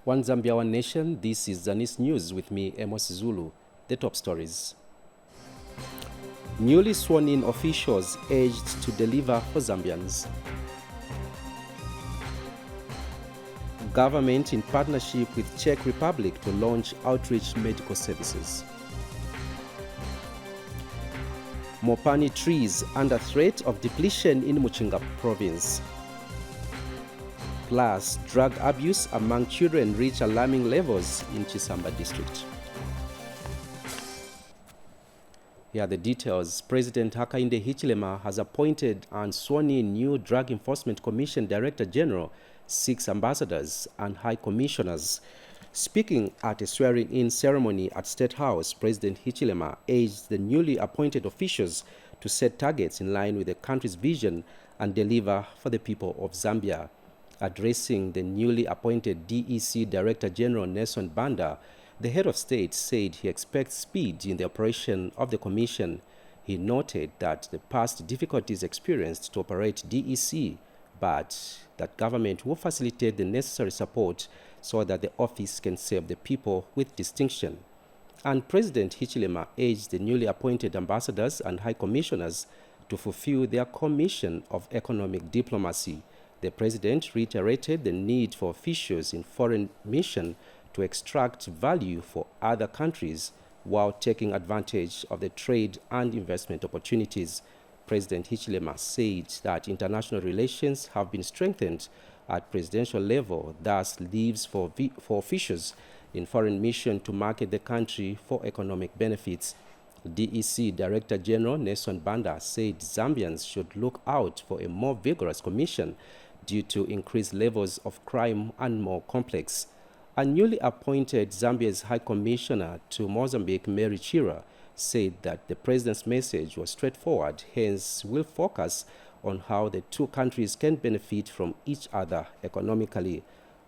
One Zambia, One Nation. This is Zanis News with me, Amos Zulu. The top stories. Newly sworn-in officials urged to deliver for Zambians. Government in partnership with Czech Republic to launch outreach medical services. Mopani trees under threat of depletion in Muchinga province. Plus, drug abuse among children reach alarming levels in Chisamba district. Here are the details. President Hakainde Hichilema has appointed and sworn in new Drug Enforcement Commission Director General, 6 ambassadors and high commissioners. Speaking at a swearing-in ceremony at State House, President Hichilema urged the newly appointed officials to set targets in line with the country's vision and deliver for the people of Zambia. Addressing the newly appointed DEC Director General Nelson Banda, the head of state said he expects speed in the operation of the commission. He noted that the past difficulties experienced to operate DEC, but that government will facilitate the necessary support so that the office can serve the people with distinction. And President Hichilema urged the newly appointed ambassadors and high commissioners to fulfill their commission of economic diplomacy. The president reiterated the need for officials in foreign mission to extract value for other countries while taking advantage of the trade and investment opportunities. President Hichilema said that international relations have been strengthened at presidential level, thus leaves for officials in foreign mission to market the country for economic benefits. DEC Director General Nelson Banda said Zambians should look out for a more vigorous commission due to increased levels of crime and more complex. A newly appointed Zambia's High Commissioner to Mozambique, Mary Chira, said that the president's message was straightforward, hence will focus on how the two countries can benefit from each other economically.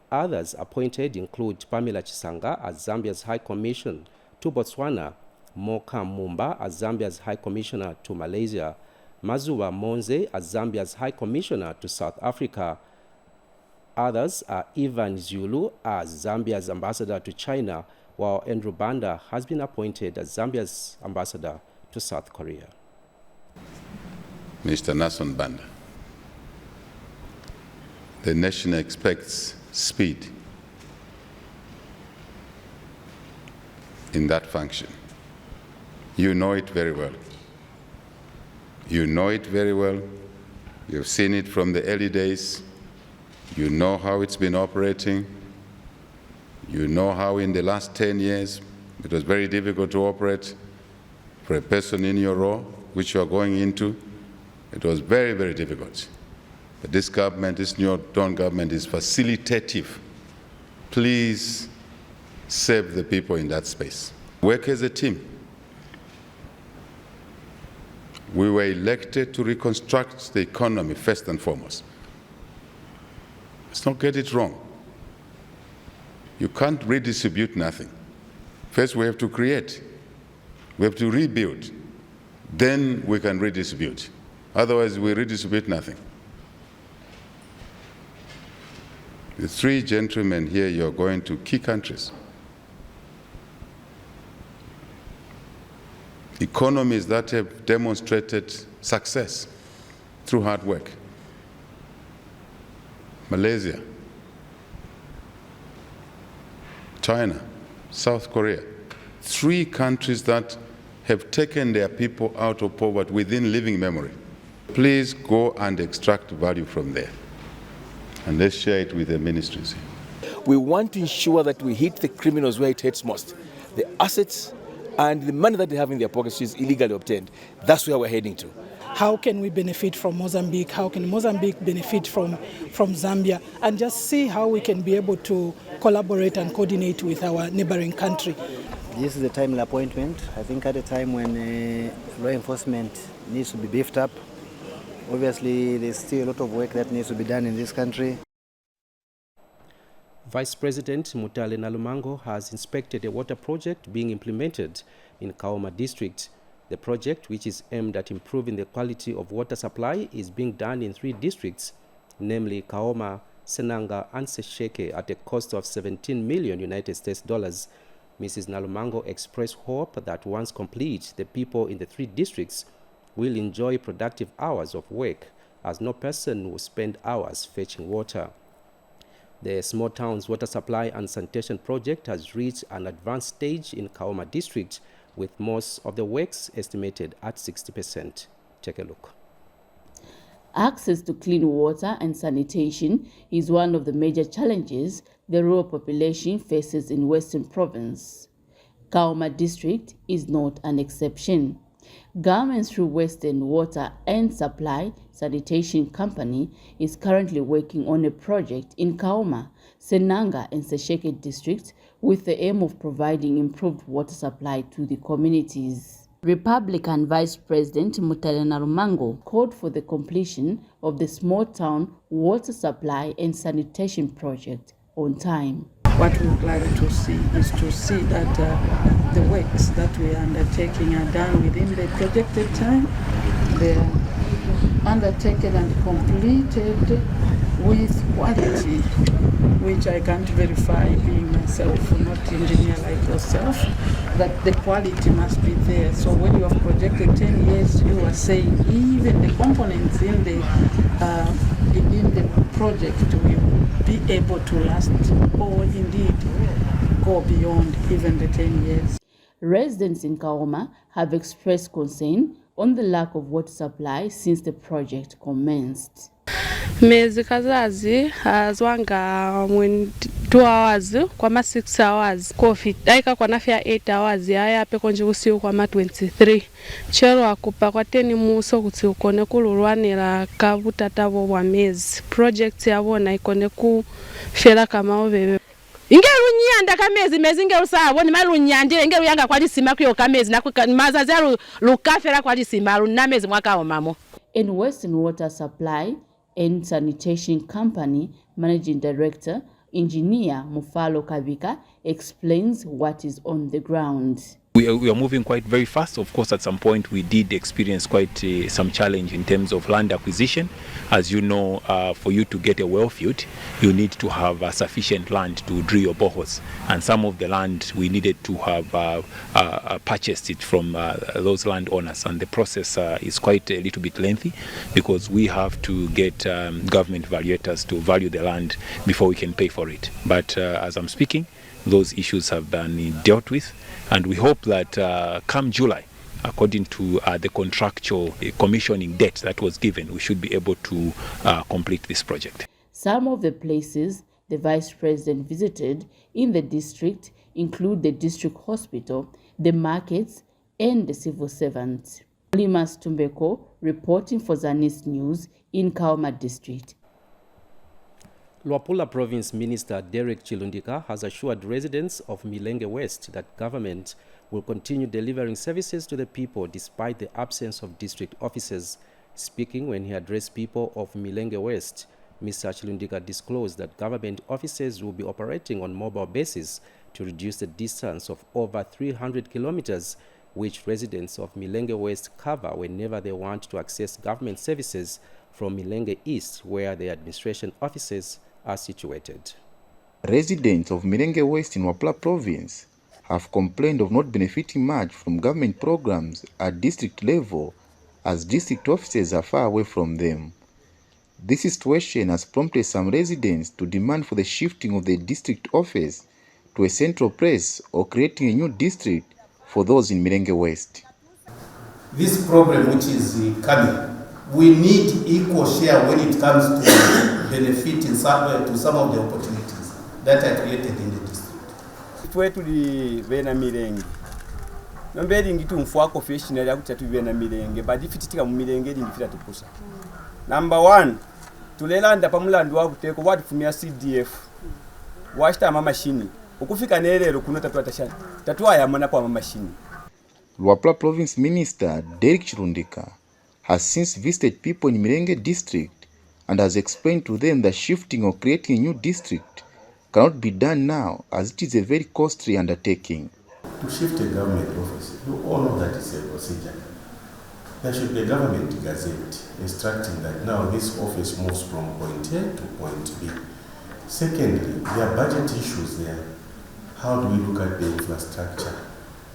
Others appointed include Pamela Chisanga as Zambia's High Commissioner to Botswana, Moka Mumba as Zambia's High Commissioner to Malaysia, Mazuwa Monze as Zambia's High Commissioner to South Africa. Others are Ivan Zulu as Zambia's ambassador to China, while Andrew Banda has been appointed as Zambia's ambassador to South Korea. Mr. Nelson Banda, the nation expects speed in that function. You know it very well. You know it very well. You've seen it from the early days. You know how it's been operating. You know how in the last 10 years it was very difficult to operate for a person in your role, which you are going into. It was very, very difficult. But this government, this new Dawn government is facilitative. Please serve the people in that space. Work as a team. We were elected to reconstruct the economy first and foremost. Let's not get it wrong. You can't redistribute nothing. First we have to create. We have to rebuild. Then we can redistribute. Otherwise we redistribute nothing. The 3 gentlemen here, you're going to key countries. Economies that have demonstrated success through hard work. Malaysia, China, South Korea. 3 countries that have taken their people out of poverty within living memory. Please go and extract value from there. And let's share it with the ministries. We want to ensure that we hit the criminals where it hurts most. The assets and the money that they have in their pockets is illegally obtained. That's where we're heading to. How can we benefit from Mozambique? How can Mozambique benefit from Zambia? And just see how we can be able to collaborate and coordinate with our neighboring country. This is a timely appointment. I think at a time when law enforcement needs to be beefed up. Obviously, there's still a lot of work that needs to be done in this country. Vice President Mutale Nalumango has inspected a water project being implemented in Kaoma district. The project, which is aimed at improving the quality of water supply, is being done in 3 districts, namely Kaoma, Senanga, and Sesheke at a cost of 17 million United States dollars. Mrs. Nalumango expressed hope that once complete, the people in the 3 districts will enjoy productive hours of work, as no person will spend hours fetching water. The Small Towns Water Supply and Sanitation Project has reached an advanced stage in Kaoma District, with most of the works estimated at 60%. Take a look. Access to clean water and sanitation is one of the major challenges the rural population faces in Western Province. Kaoma District is not an exception. Government through Western Water and Supply Sanitation Company is currently working on a project in Kaoma, Senanga and Sesheke districts with the aim of providing improved water supply to the communities. Republican Vice President Mutale Nalumango called for the completion of the Small Town Water Supply and Sanitation Project on time. What we would like to see is to see that the works that we are undertaking are done within the projected time. They are undertaken and completed with quality, which I can't verify being myself, not engineer like yourself, that the quality must be there. So when you have projected 10 years, you are saying even the components in the project will be able to last or indeed go beyond even the 10 years. Residents in Kaoma have expressed concern on the lack of water supply since the project commenced. Mezi kazazi azwanga 2 hours kwa ma 6 hours coffee daika kwa nafya 8 hours yaya pe konje usiku kwa ma 23 chero akupa kwa 10 muso kuti ukone kululwanira kabutatabo bwa mezi project yabona ikone ku fera kama obebe ingerunyanda kamezi mezi ngerusabo ni malunyandire ngeruyanga kwa disima kuyo kamezi na mazazi lukafera kwa disima lunamezi mwaka omamo. In Western Water Supply and Sanitation Company Managing Director, Engineer Mufalo Kavika, explains what is on the ground. We are moving quite very fast. Of course, at some point we did experience quite some challenge in terms of land acquisition. As you know, for you to get a well field, you need to have sufficient land to drill your boreholes. And some of the land we needed to have purchased it from those landowners. And the process is quite a little bit lengthy because we have to get government valuators to value the land before we can pay for it. But as I'm speaking, those issues have been dealt with, and we hope that come July, according to the contractual commissioning date that was given, we should be able to complete this project. Some of the places the Vice President visited in the district include the district hospital, the markets, and the civil servants. Limas Tumbeko reporting for Zanis News in Kaoma District. Luapula Province Minister Derek Chilundika has assured residents of Milenge West that government will continue delivering services to the people despite the absence of district officers. Speaking when he addressed people of Milenge West, Mr. Chilundika disclosed that government offices will be operating on mobile basis to reduce the distance of over 300 kilometers, which residents of Milenge West cover whenever they want to access government services from Milenge East, where the administration offices are situated. Residents of Milenge West in Wapla Province have complained of not benefiting much from government programs at district level, as district offices are far away from them. This situation has prompted some residents to demand for the shifting of the district office to a central place or creating a new district for those in Milenge West. This problem which is coming, we need equal share when it comes to benefiting to some of the opportunities that are created in the district. Kwetu li bena Milenge. Nombeli ngitu mfwa professional ya kutatu bena Milenge, but ifititika mu Milenge ndi ndifita tukusa. Number 1, tulelanda pamulandu wa kuteko watu fumia CDF. Washita mama machine. Ukufika nelero kuno tatu atashana. Tatu aya mana kwa mama machine. Luapula Province Minister Derek Chilundika has since visited people in Milenge District and has explained to them that shifting or creating a new district cannot be done now, as it is a very costly undertaking. To shift a government office, you all know that is a procedure. There should be a government gazette instructing that now this office moves from point A to point B. Secondly, there are budget issues there. How do we look at the infrastructure?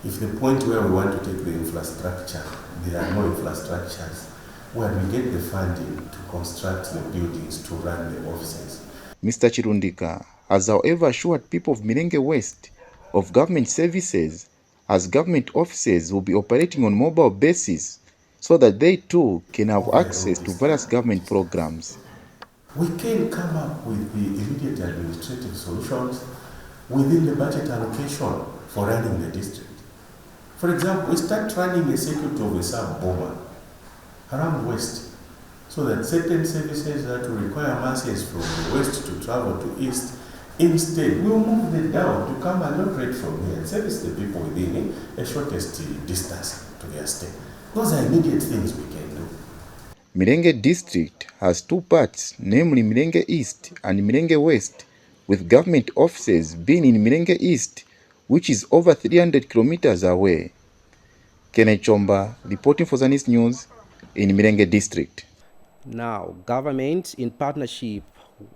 If the point where we want to take the infrastructure, there are no infrastructures, where we get the funding to construct the buildings to run the offices. Mr. Chirundika has however assured people of Mirenge West of government services, as government offices will be operating on mobile basis so that they too can have access to various government programs. We can come up with the immediate administrative solutions within the budget allocation for running the district. For example, we start running a circuit of a sub-bomber around West, so that certain services that will require masses from the West to travel to East, instead we'll move them down to come and operate from here and service the people within a shortest distance to their state. Those are immediate things we can do. Mirenge district has two parts, namely Mirenge East and Mirenge West, with government offices being in Mirenge East, which is over 300 kilometers away. Kenneth Chomba reporting for Zanis News in Mirenge district. Now, government in partnership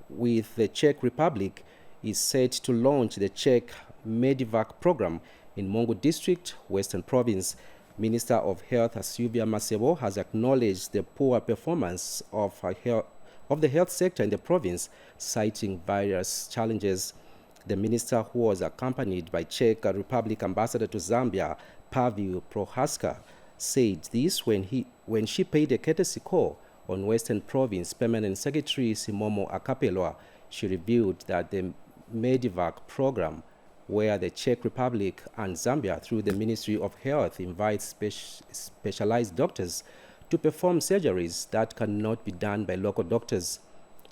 with the Czech Republic is set to launch the Czech Medivac program in Mongo district, Western province. Minister of Health Sylvia Masebo has acknowledged the poor performance of the health sector in the province, citing various challenges. The minister, who was accompanied by Czech Republic Ambassador to Zambia, Pavel Prohaska, said this when she paid a courtesy call on Western Province Permanent Secretary Simomo Akapelwa. She revealed that the Medivac program, where the Czech Republic and Zambia through the Ministry of Health invites specialized doctors to perform surgeries that cannot be done by local doctors.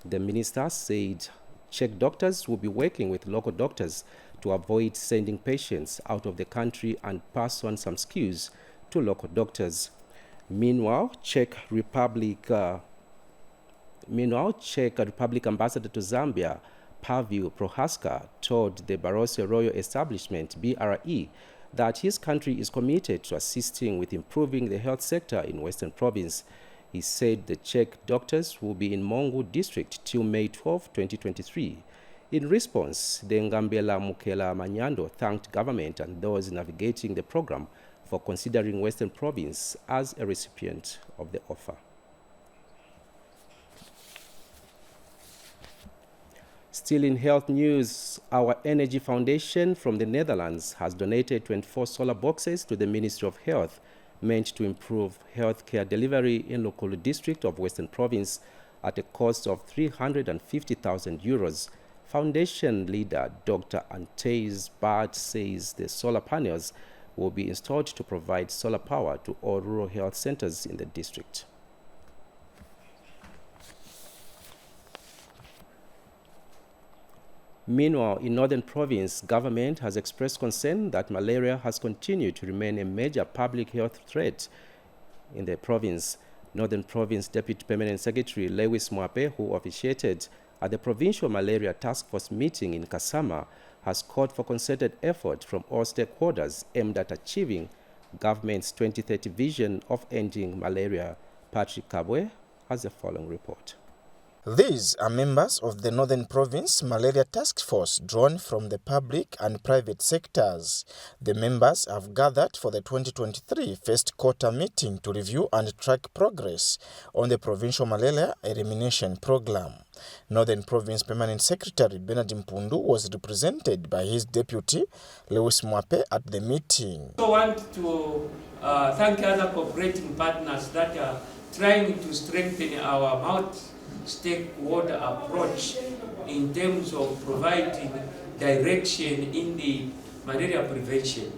The minister said Czech doctors will be working with local doctors to avoid sending patients out of the country and pass on some skills to local doctors. Meanwhile, Czech Republic Ambassador to Zambia, Pavel Prohaska, told the Barroso Royal Establishment, BRE, that his country is committed to assisting with improving the health sector in Western Province. He said the Czech doctors will be in Mongo district till May 12, 2023. In response, the Ngambela Mukela Manyando thanked government and those navigating the program for considering Western Province as a recipient of the offer. Still in health news, our Energy Foundation from the Netherlands has donated 24 solar boxes to the Ministry of Health, meant to improve healthcare delivery in local district of Western Province at a cost of 350,000 euros. Foundation leader Dr. Antes Bart says the solar panels will be installed to provide solar power to all rural health centers in the district. Meanwhile, in Northern Province, government has expressed concern that malaria has continued to remain a major public health threat in the province. Northern Province Deputy Permanent Secretary Lewis Mwape, who officiated at the Provincial Malaria Task Force meeting in Kasama, has called for concerted effort from all stakeholders aimed at achieving government's 2030 vision of ending malaria. Patrick Kabwe has the following report. These are members of the Northern Province Malaria Task Force drawn from the public and private sectors. The members have gathered for the 2023 first quarter meeting to review and track progress on the Provincial Malaria Elimination Program. Northern Province Permanent Secretary Bernard Mpundu was represented by his deputy Lewis Mwape at the meeting. I want to thank other cooperating partners that are trying to strengthen our multi-stakeholder approach in terms of providing direction in the malaria prevention.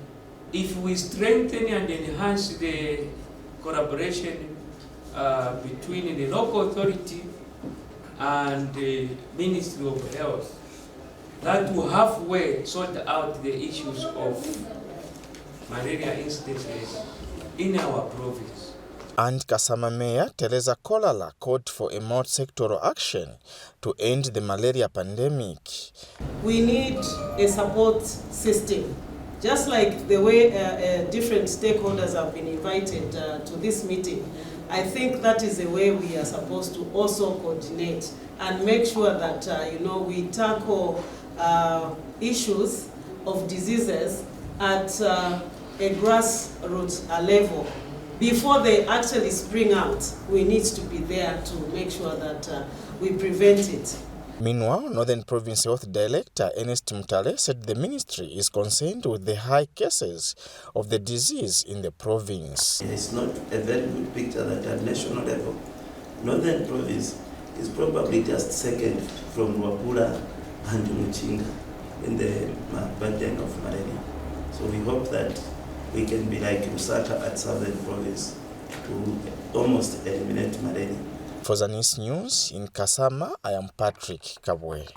If we strengthen and enhance the collaboration between the local authority and the Ministry of Health, that will halfway sort out the issues of malaria incidences in our province. And Kasama Mayor Teresa Kolala called for a multi-sectoral action to end the malaria pandemic. We need a support system, just like the way different stakeholders have been invited to this meeting. I think that is a way we are supposed to also coordinate and make sure that we tackle issues of diseases at a grassroots level. Before they actually spring out, we need to be there to make sure that we prevent it. Meanwhile, Northern Province Health Director Ernest Mutale said the ministry is concerned with the high cases of the disease in the province. It's not a very good picture that at national level, Northern Province is probably just second from Wapura and Muchinga in the burden of malaria. So we hope that we can be like Lusaka at Southern Province to almost eliminate malaria. For Zanis News in Kasama, I am Patrick Kabwe.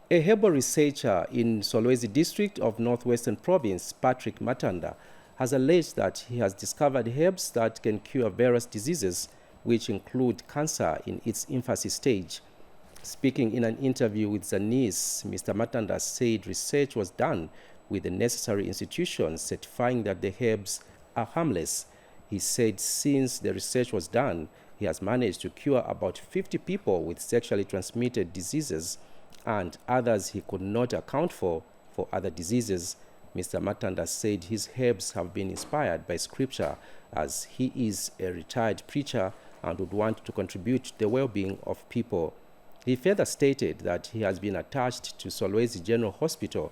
A herbal researcher in Solwezi district of Northwestern Province, Patrick Matanda, has alleged that he has discovered herbs that can cure various diseases, which include cancer in its infancy stage. Speaking in an interview with Zanis, Mr. Matanda said research was done with the necessary institutions certifying that the herbs are harmless. He said since the research was done, he has managed to cure about 50 people with sexually transmitted diseases and others he could not account for other diseases. Mr. Matanda said his herbs have been inspired by scripture as he is a retired preacher and would want to contribute to the well-being of people. He further stated that he has been attached to Solwezi General Hospital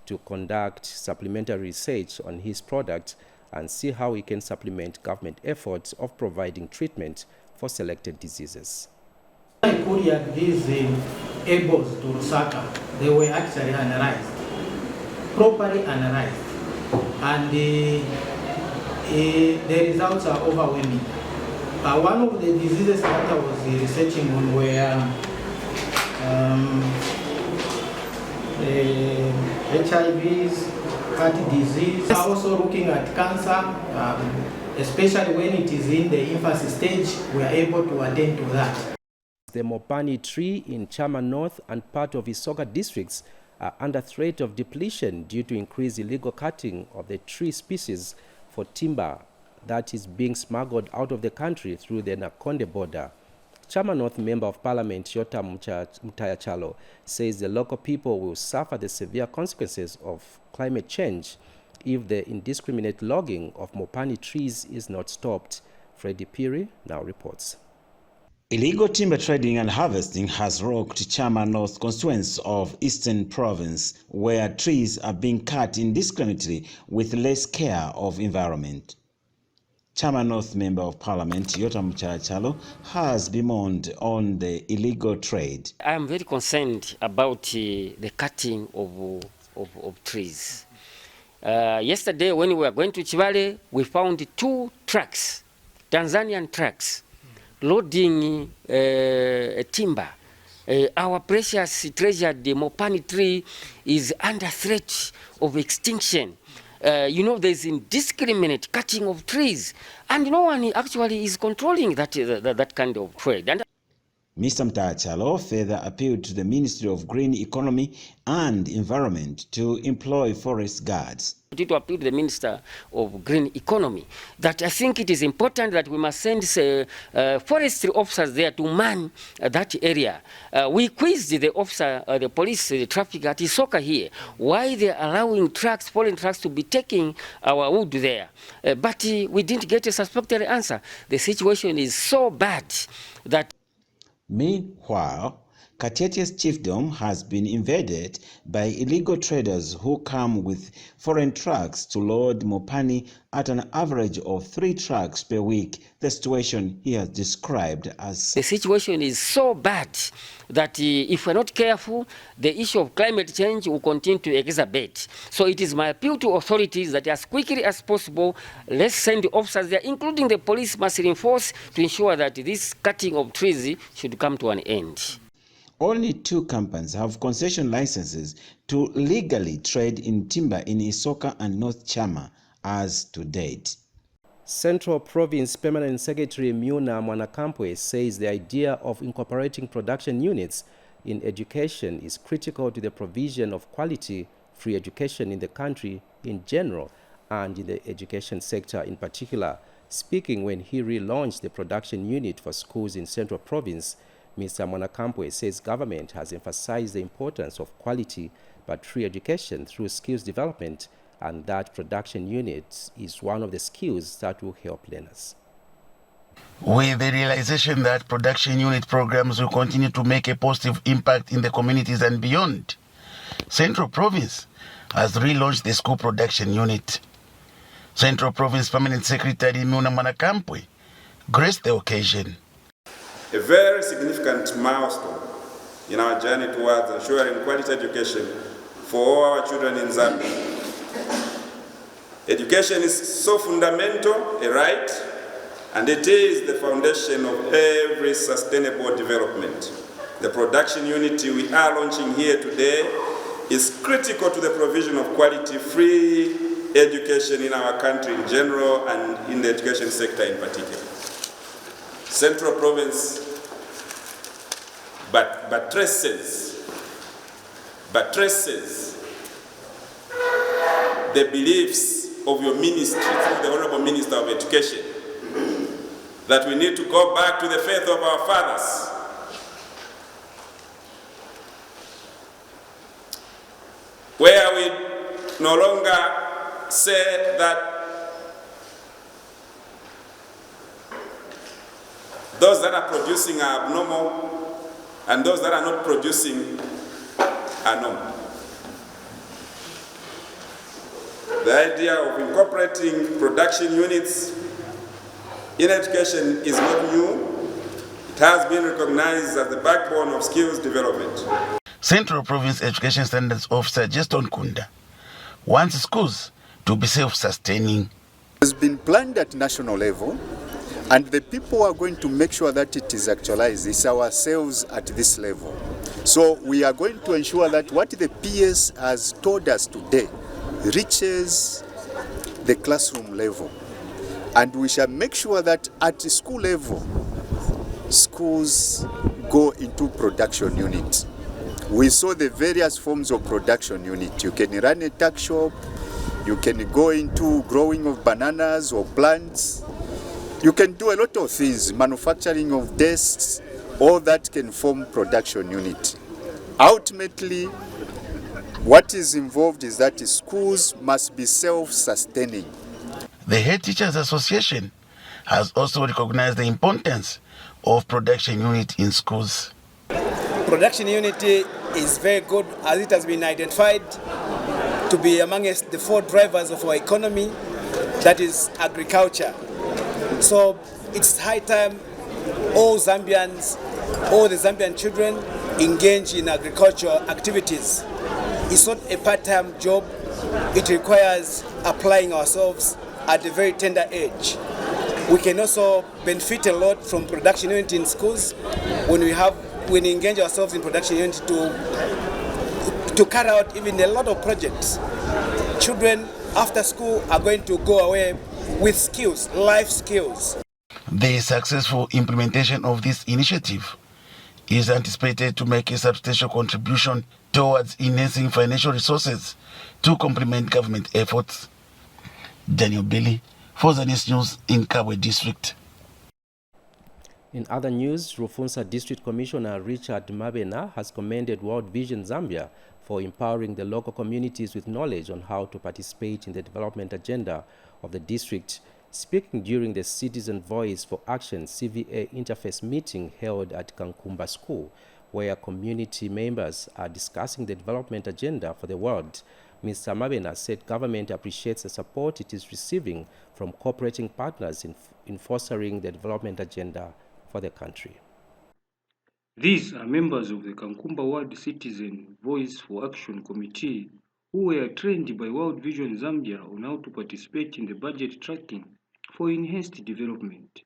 to conduct supplementary research on his product and see how he can supplement government efforts of providing treatment for selected diseases. I couriered these herbals to Lusaka. They were actually analyzed, properly analyzed, and the results are overwhelming. One of the diseases that I was researching on were HIVs, heart disease. Also looking at cancer, especially when it is in the infancy stage, we are able to attend to that. The Mopani tree in Chama North and part of Isoka districts are under threat of depletion due to increased illegal cutting of the tree species for timber that is being smuggled out of the country through the Nakonde border. Chama North Member of Parliament Yota Mutayachalo says the local people will suffer the severe consequences of climate change if the indiscriminate logging of Mopani trees is not stopped. Freddie Piri now reports. Illegal timber trading and harvesting has rocked Chama North constituents of Eastern Province, where trees are being cut indiscriminately with less care of environment. Chama North Member of Parliament Yota Mutayachalo has bemoaned on the illegal trade. I am very concerned about the cutting of trees. Yesterday when we were going to Chivale, we found 2 trucks, Tanzanian trucks, loading timber. Our precious treasure, the Mopani tree, is under threat of extinction. There's indiscriminate cutting of trees, and no one actually is controlling that kind of trade. And Mr. Mutayachalo further appealed to the Ministry of Green Economy and Environment to employ forest guards. To appeal to the Minister of Green Economy that I think it is important that we must send forestry officers there to man that area. We quizzed the officer, the police, the traffic at Isoka here, why they are allowing trucks, foreign trucks, to be taking our wood there. But we didn't get a satisfactory answer. The situation is so bad that... Meanwhile, Katiete's chiefdom has been invaded by illegal traders who come with foreign trucks to load Mopani at an average of 3 trucks per week. The situation he has described as... The situation is so bad that if we're not careful, the issue of climate change will continue to exacerbate. So it is my appeal to authorities that as quickly as possible, let's send the officers there, including the police must reinforce to ensure that this cutting of trees should come to an end. Only 2 companies have concession licenses to legally trade in timber in Isoka and North Chama as to date. Central Province Permanent Secretary Myuna Mwanakampwe says the idea of incorporating production units in education is critical to the provision of quality free education in the country in general and in the education sector in particular. Speaking when he relaunched the production unit for schools in Central Province, Mr. Mwanakampwe says government has emphasized the importance of quality but free education through skills development, and that production unit is one of the skills that will help learners. With the realization that production unit programs will continue to make a positive impact in the communities and beyond, Central Province has relaunched the school production unit. Central Province Permanent Secretary Muna Mwanakampwe graced the occasion. A very significant milestone in our journey towards ensuring quality education for all our children in Zambia. Education is so fundamental a right, and it is the foundation of every sustainable development. The production unit we are launching here today is critical to the provision of quality free education in our country in general and in the education sector in particular. Central Province buttresses the beliefs of your ministry through the Honorable Minister of Education that we need to go back to the faith of our fathers. Where we no longer say that those that are producing are abnormal and those that are not producing are normal. The idea of incorporating production units in education is not new. It has been recognized as the backbone of skills development. Central Province Education Standards Officer Justin Kunda wants schools to be self-sustaining. It has been planned at national level, and the people who are going to make sure that it is actualized is ourselves at this level. So we are going to ensure that what the PS has told us today reaches the classroom level. And we shall make sure that at the school level, schools go into production units. We saw the various forms of production unit. You can run a tuck shop, you can go into growing of bananas or plants. You can do a lot of things, manufacturing of desks, all that can form production unit. Ultimately, what is involved is that schools must be self-sustaining. The Head Teachers Association has also recognized the importance of production unit in schools. Production unit is very good, as it has been identified to be amongst the 4 drivers of our economy, that is agriculture. So it's high time all Zambians, all the Zambian children engage in agricultural activities. It's not a part-time job. It requires applying ourselves at a very tender age. We can also benefit a lot from production unit in schools when we engage ourselves in production unit to carry out even a lot of projects. Children after school are going to go away with skills, life skills. The successful implementation of this initiative is anticipated to make a substantial contribution towards enhancing financial resources to complement government efforts. Daniel Bailey for Zanis News in Kabwe District. In other news, Rufunsa District Commissioner Richard Mabena has commended World Vision Zambia for empowering the local communities with knowledge on how to participate in the development agenda of the district. Speaking during the Citizen Voice for Action CVA interface meeting held at Kankumba School, where community members are discussing the development agenda for the world, Mr. Mabena said government appreciates the support it is receiving from cooperating partners in fostering the development agenda for the country. These are members of the Kankumba World Citizen Voice for Action Committee who were trained by World Vision Zambia on how to participate in the budget tracking for enhanced development.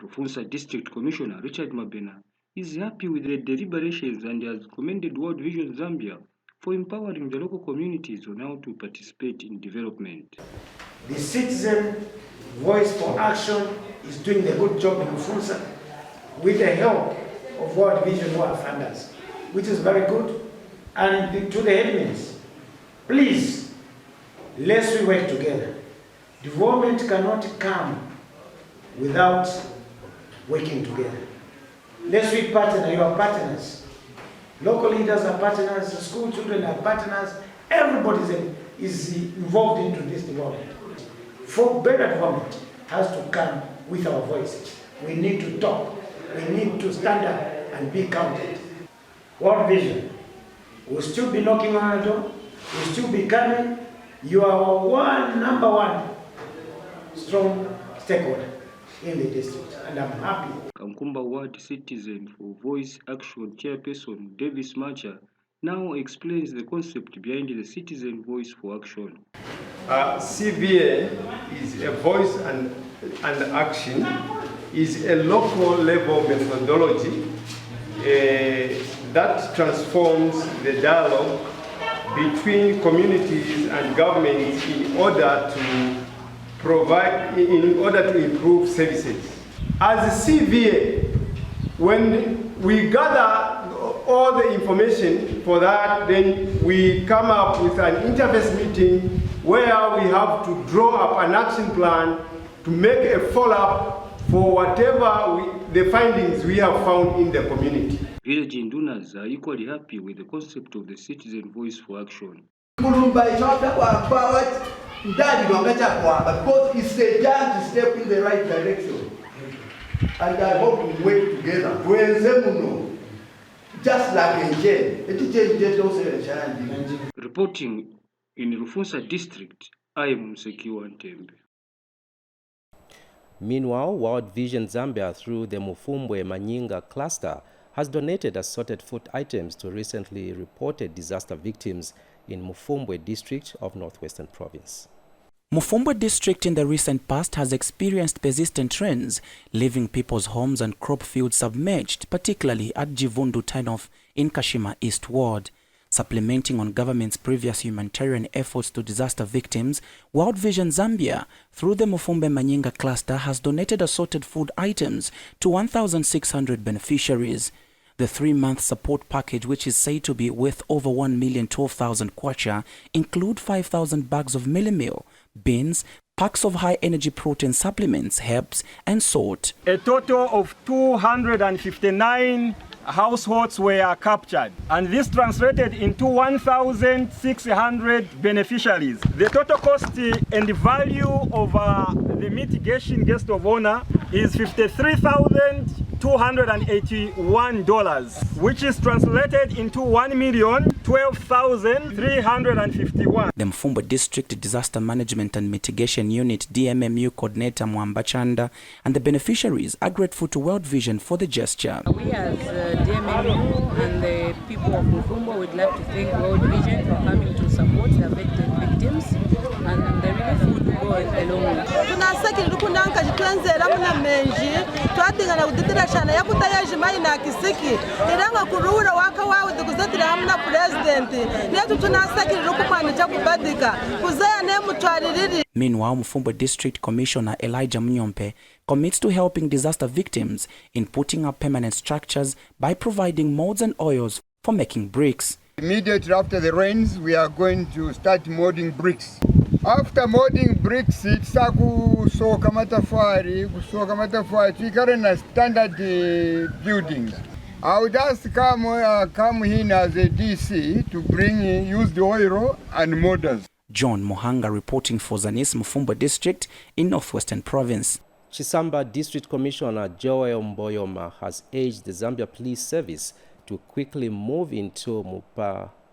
Rufunsa District Commissioner Richard Mabena is happy with the deliberations and has commended World Vision Zambia for empowering the local communities on how to participate in development. The Citizen Voice for Action is doing a good job in Rufunsa with the help of World Vision who are funders, which is very good. And to the admins, please, let's we work together. Development cannot come without working together. Let's be partner, you are partners. Local leaders are partners, school children are partners, everybody is involved into this development. For better development has to come with our voices. We need to talk, we need to stand up and be counted. World Vision will still be knocking on our door, will still be coming. You are our number one strong stakeholder in the district, and I'm happy. Kankumba Ward Citizen for Voice Action Chairperson Davis Macha now explains the concept behind the Citizen Voice for Action. CVA is a voice and action, is a local level methodology that transforms the dialogue between communities and governments in order to improve services. As a CVA, when we gather all the information for that, then we come up with an interface meeting where we have to draw up an action plan to make a follow-up for whatever the findings we have found in the community. Village Indunas are equally happy with the concept of the Citizen Voice for Action. Because it's a giant step in the right direction. And I hope we work together. Just like a jail. Reporting in Rufunsa district, I am Msekiwa Ntembe. Meanwhile, World Vision Zambia, through the Mufumbwe Manyinga cluster, has donated assorted food items to recently reported disaster victims in Mufumbwe district of Northwestern Province. Mufumbwe district in the recent past has experienced persistent rains, leaving people's homes and crop fields submerged, particularly at Jivundu Turnoff in Kashima East Ward. Supplementing on government's previous humanitarian efforts to disaster victims, World Vision Zambia, through the Mufumbwe Manyinga cluster, has donated assorted food items to 1,600 beneficiaries. The 3-month support package, which is said to be worth over 1,012,000 kwacha, include 5,000 bags of mealie meal, beans, packs of high-energy protein supplements, herbs, and salt. A total of 259 households were captured, and this translated into 1,600 beneficiaries. The total cost and value of the mitigation guest of honor is $53,281, which is translated into 1,012,351. The Mfumbwe District Disaster Management and Mitigation Unit DMMU coordinator Mwamba Chanda and the beneficiaries are grateful to World Vision for the gesture. We as DMMU and the people of Mufumbwe would like to thank World Vision for coming to support the affected victims, and the relief would go a long way. Twatingana kuditira shana yakutayaje mai na kisiki iranga kuruhura waka wawe dukuzatira hamna president netu tunasakira kumwana cyakubadika kuzaya ne mutwaririri. Meanwhile, Mufumbwe District Commissioner Elijah Mnyompe commits to helping disaster victims in putting up permanent structures by providing molds and oils for making bricks. Immediately after the rains, we are going to start molding bricks. After molding bricks, it's kusoka matafari, tukare na standard buildings. I would just come in as a DC to use the oil and mortars. John Mohanga reporting for Zanis, Mufumbwe District in Northwestern Province. Chisamba District Commissioner Joel Mboyoma has urged the Zambia Police Service to quickly move into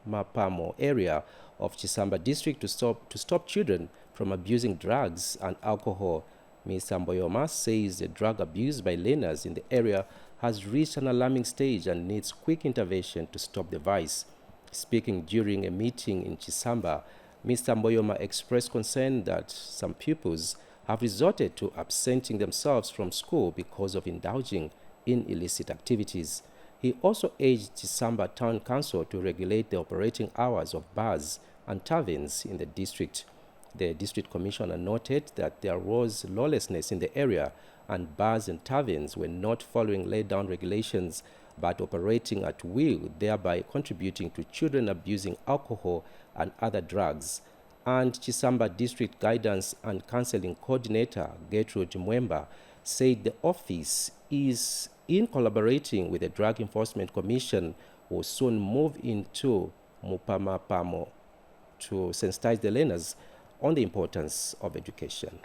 Mapamo area of Chisamba District to stop children from abusing drugs and alcohol. Mr. Mboyoma says the drug abuse by learners in the area has reached an alarming stage and needs quick intervention to stop the vice. Speaking during a meeting in Chisamba, Mr. Mboyoma expressed concern that some pupils have resorted to absenting themselves from school because of indulging in illicit activities. He also urged Chisamba Town Council to regulate the operating hours of bars and taverns in the district. The district commissioner noted that there was lawlessness in the area and bars and taverns were not following laid-down regulations but operating at will, thereby contributing to children abusing alcohol and other drugs. And Chisamba District Guidance and Counseling Coordinator Gertrude Mwemba said the office is in collaborating with the Drug Enforcement Commission will soon move into Mupamapamo to sensitize the learners on the importance of education.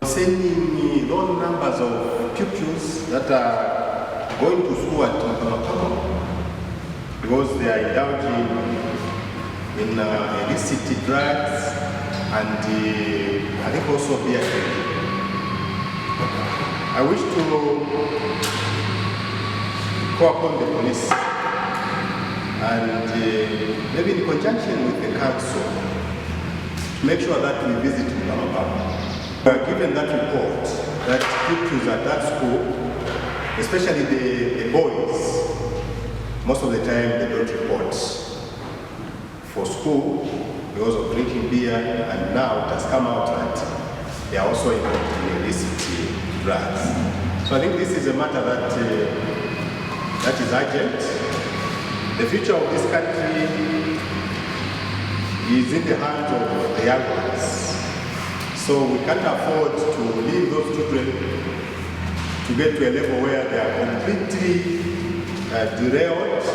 Sending those numbers of pupils that are going to school at Mupamapamo because they are indulging in illicit drugs and I think also beer drinking. I wish to call upon the police and maybe in conjunction with the council to make sure that we visit Mupamapamo. Given that report that pupils at that school, especially the boys, most of the time they don't report for school because of drinking beer, and now it has come out that they are also involved in illicit drugs. So I think this is a matter that is urgent. The future of this country is in the hands of the young ones. So we can't afford to leave those children to get to a level where they are completely derailed.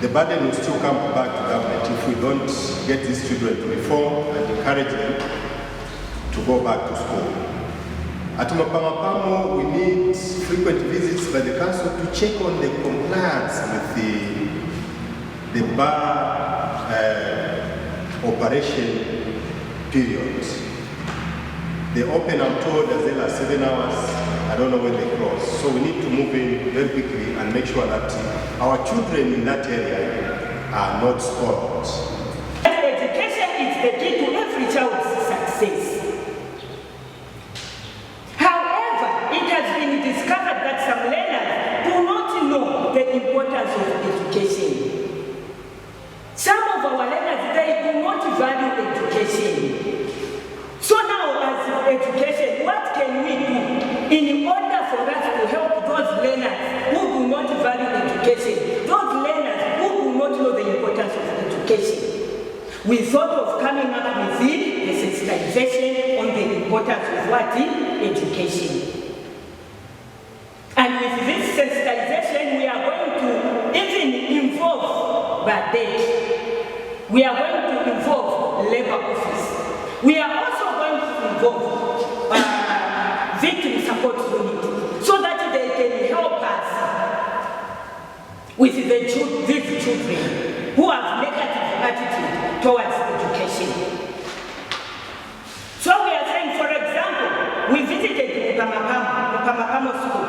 The burden will still come back to government if we don't get these children to reform and encourage them to go back to school. At Mupamapamo, we need frequent visits by the council to check on the compliance with the bar operation period. They open, I'm told, as early as 7 hours. I don't know when they close. So we need to move in very quickly and make sure that our children in that area are not spoiled. Education is the key to every child's success. However, it has been discovered that some learners do not know the importance of education. Some of our learners, they do not value education. So now, as education, what can we do in order for us to help those learners who do not value education, those learners who do not know the importance of education? We thought of coming up with the sensitization on the importance of what? Education. And with this sensitization, we are going to even involve BADEC. We are going to involve labor office. We are also going to involve victim support unit so that they can help us with these children who have negative attitude towards education. So we are saying, for example, we visited Mupamapamo school,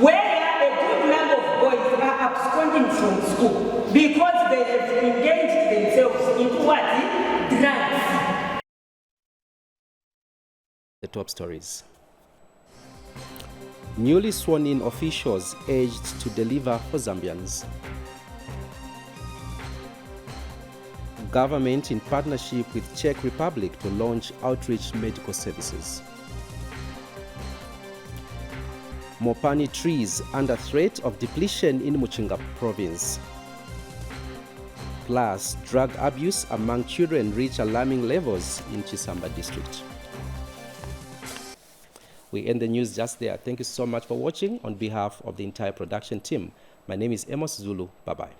where a good number of boys are absconding from school because they have engaged themselves into what? Drugs. The top stories. Newly sworn-in officials urged to deliver for Zambians. Government in partnership with Czech Republic to launch outreach medical services. Mopani trees under threat of depletion in Muchinga province. Plus, drug abuse among children reach alarming levels in Chisamba district. We end the news just there. Thank you so much for watching. On behalf of the entire production team, my name is Amos Zulu. Bye-bye.